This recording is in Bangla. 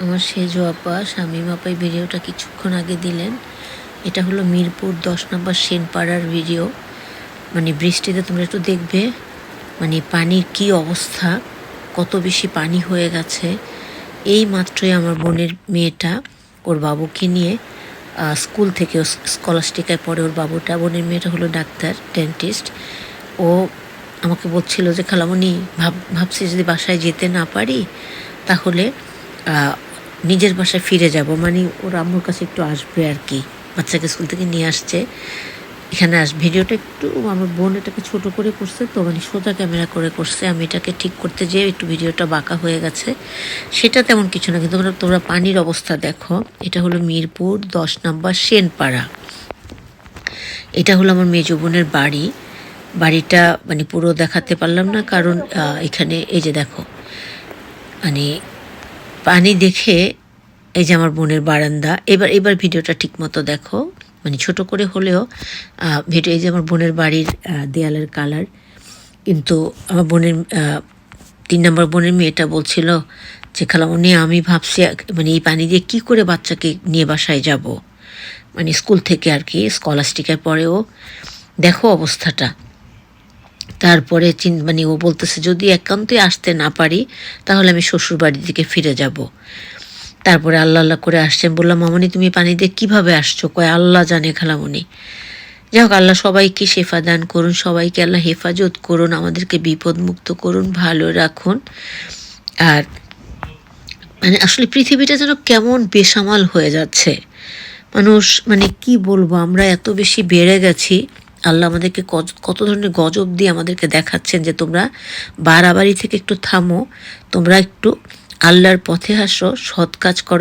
আমার সেজো আপা শামীম আপা এই ভিডিওটা কিছুক্ষণ আগে দিলেন। এটা হলো মিরপুর 10 নম্বর সেনপাড়ার ভিডিও। মানে বৃষ্টিতে তোমরা একটু দেখবে মানে পানির কি অবস্থা, কত বেশি পানি হয়ে গেছে। এই মাত্রই আমার বোনের মেয়েটা ওর বাবুকে নিয়ে স্কুল থেকে স্কলাস্টিকায় পড়ে ওর বাবুটা। বোনের মেয়েটা হলো ডাক্তার, ডেন্টিস্ট। ও আমাকে বলছিল যে খালামণি ভাবছি যদি বাসায় যেতে না পারি তাহলে নিজের বাসায় ফিরে যাব, মানে ওর আম্মুর কাছে একটু আসবে আর কি। বাচ্চাকে স্কুল থেকে নিয়ে আসছে, এখানে ভিডিওটা একটু আমার বোন এটাকে ছোট করে করছে, তো মানে সোজা ক্যামেরা করে করছে। আমি এটাকে ঠিক করতে যেয়ে একটু ভিডিওটা বাঁকা হয়ে গেছে, সেটা তেমন কিছু না। কিন্তু তোমরা পানির অবস্থা দেখো। এটা হলো মিরপুর 10 নম্বর সেনপাড়া। এটা হলো আমার মেজো বোনের বাড়ি। বাড়িটা মানে পুরো দেখাতে পারলাম না, কারণ এখানে এই যে দেখো মানে পানি দেখে এই যে আমার বোনের বারান্দা। এবার ভিডিওটা ঠিক মতো দেখো, মানে ছোট করে হলেও ভিডিও। এই যে আমার বোনের বাড়ির দেয়ালের কালার। কিন্তু আমার বোনের 3 নম্বর বোনের মেয়েটা বলছিল যে খালামণি আমি ভাবছি মানে এই পানি দিয়ে কি করে বাচ্চাকে নিয়ে বাসায় যাব, মানে স্কুল থেকে আর কি, স্কলাস্টিকার পরেও দেখো অবস্থাটা। তারপরে মানে ও বলতেছে যদি একান্তই আসতে না পারি তাহলে আমি শ্বশুর বাড়ির দিকে ফিরে যাব। তারপরে আল্লাহ আল্লাহ করে আসছেন। বললাম মামনি তুমি পানি দিয়ে কীভাবে আসছো? কয় আল্লাহ জানে খালামণি। যাই হোক, আল্লাহ সবাইকে শেফা দান করুন, সবাইকে আল্লাহ হেফাজত করুন, আমাদেরকে বিপদ মুক্ত করুন, ভালো রাখুন। আর মানে আসলে পৃথিবীটা যেন কেমন বেসামাল হয়ে যাচ্ছে। মানুষ মানে কি বলবো, আমরা এত বেশি বেড়ে গেছি। আল্লাহ আমাদেরকে কত ধরনের গজব দিয়ে আমাদেরকে দেখাচ্ছেন যে তোমরা বাড়াবাড়ি থেকে একটু থামো, তোমরা একটু আল্লাহর পথে হাসো, সৎ কাজ করো।